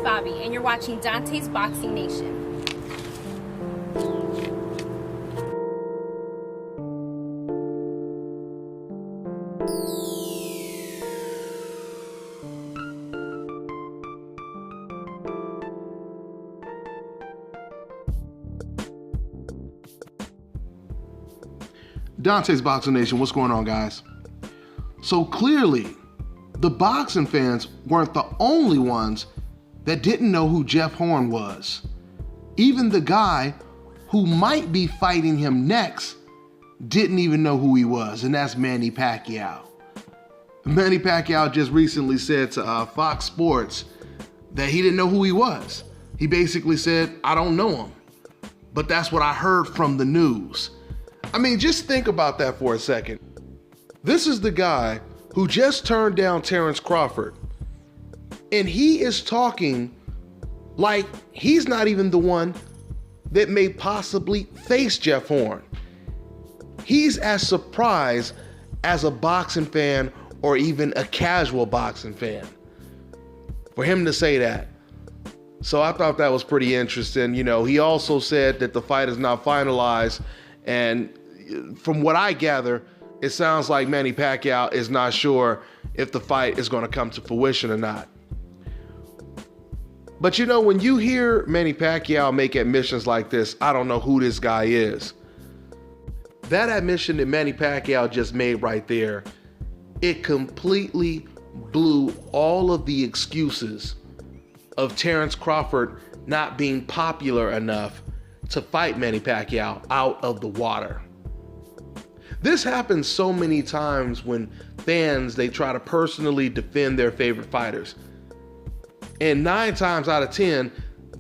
Bobby, and you're watching Dante's Boxing Nation. Dante's Boxing Nation, what's going on, guys? So clearly, the boxing fans weren't the only ones that didn't know who Jeff Horn was. Even the guy who might be fighting him next didn't even know who he was, and that's Manny Pacquiao. Manny Pacquiao just recently said to Fox Sports that he didn't know who he was. He basically said, I don't know him, but that's what I heard from the news. I mean, just think about that for a second. This is the guy who just turned down Terrence Crawford, and he is talking like he's not even the one that may possibly face Jeff Horn. He's as surprised as a boxing fan or even a casual boxing fan for him to say that. So I thought that was pretty interesting. You know, he also said that the fight is not finalized, and from what I gather, it sounds like Manny Pacquiao is not sure if the fight is going to come to fruition or not. But you know, when you hear Manny Pacquiao make admissions like this, I don't know who this guy is. That admission that Manny Pacquiao just made right there, it completely blew all of the excuses of Terrence Crawford not being popular enough to fight Manny Pacquiao out of the water. This happens so many times when fans, they try to personally defend their favorite fighters. And 9 times out of 10,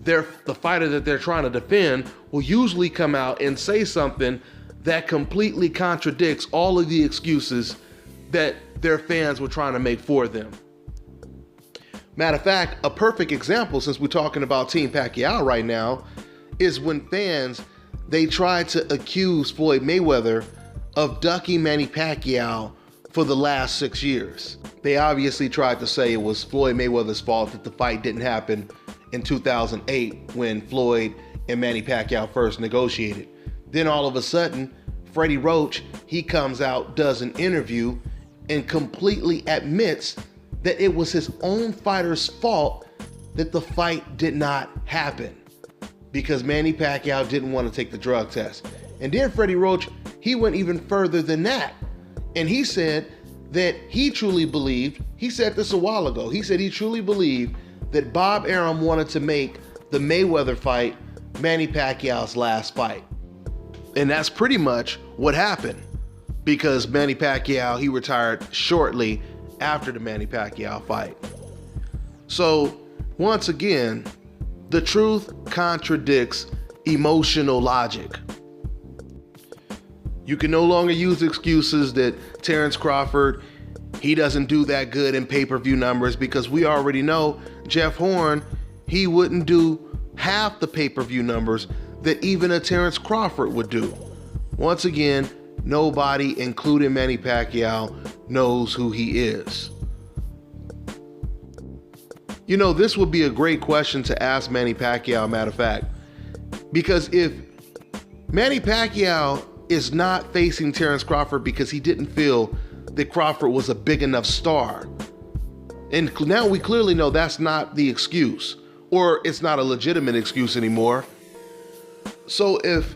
the fighter that they're trying to defend will usually come out and say something that completely contradicts all of the excuses that their fans were trying to make for them. Matter of fact, a perfect example, since we're talking about Team Pacquiao right now, is when fans, they tried to accuse Floyd Mayweather of ducking Manny Pacquiao for the last 6 years. They obviously tried to say it was Floyd Mayweather's fault that the fight didn't happen in 2008 when Floyd and Manny Pacquiao first negotiated. Then all of a sudden, Freddie Roach, he comes out, does an interview, and completely admits that it was his own fighter's fault that the fight did not happen because Manny Pacquiao didn't want to take the drug test. And then Freddie Roach, he went even further than that. And he said that he truly believed, he said this a while ago, he said he truly believed that Bob Arum wanted to make the Mayweather fight Manny Pacquiao's last fight. And that's pretty much what happened, because Manny Pacquiao, he retired shortly after the Manny Pacquiao fight. So once again, the truth contradicts emotional logic. You can no longer use excuses that Terrence Crawford, he doesn't do that good in pay-per-view numbers, because we already know Jeff Horn, he wouldn't do half the pay-per-view numbers that even a Terrence Crawford would do. Once again, nobody, including Manny Pacquiao, knows who he is. You know, this would be a great question to ask Manny Pacquiao, matter of fact, because if Manny Pacquiao is not facing Terrence Crawford because he didn't feel that Crawford was a big enough star, and now we clearly know that's not the excuse, or it's not a legitimate excuse anymore. So if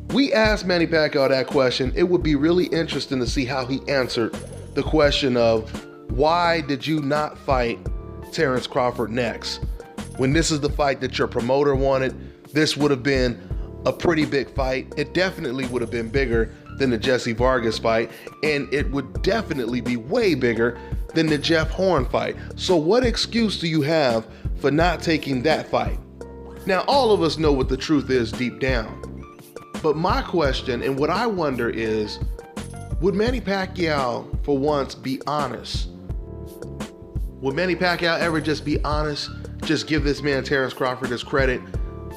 we asked Manny Pacquiao that question, it would be really interesting to see how he answered the question of, why did you not fight Terrence Crawford next? When this is the fight that your promoter wanted, this would have been a pretty big fight. It definitely would have been bigger than the Jesse Vargas fight, and it would definitely be way bigger than the Jeff Horn fight. So what excuse do you have for not taking that fight? Now, all of us know what the truth is deep down. But my question, and what I wonder is, would Manny Pacquiao for once be honest? Would Manny Pacquiao ever just be honest? Just give this man Terrence Crawford his credit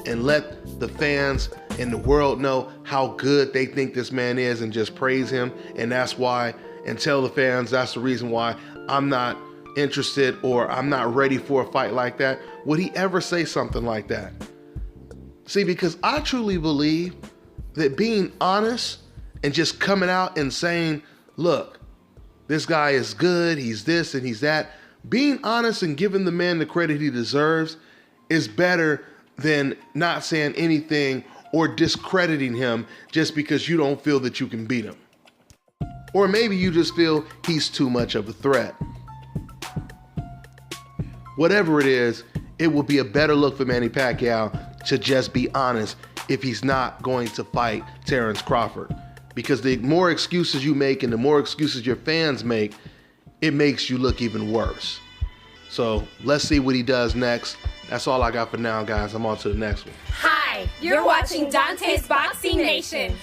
and let the fans and the world know how good they think this man is and just praise him. And that's why, and tell the fans that's the reason why I'm not interested or I'm not ready for a fight like that, would he ever say something like that? See, because I truly believe that being honest and just coming out and saying, look, this guy is good, he's this and he's that, being honest and giving the man the credit he deserves is better than not saying anything or discrediting him just because you don't feel that you can beat him. Or maybe you just feel he's too much of a threat. Whatever it is, it will be a better look for Manny Pacquiao to just be honest if he's not going to fight Terrence Crawford. Because the more excuses you make and the more excuses your fans make, it makes you look even worse. So let's see what he does next. That's all I got for now, guys. I'm on to the next one. Hi, you're watching Dante's Boxing Nation.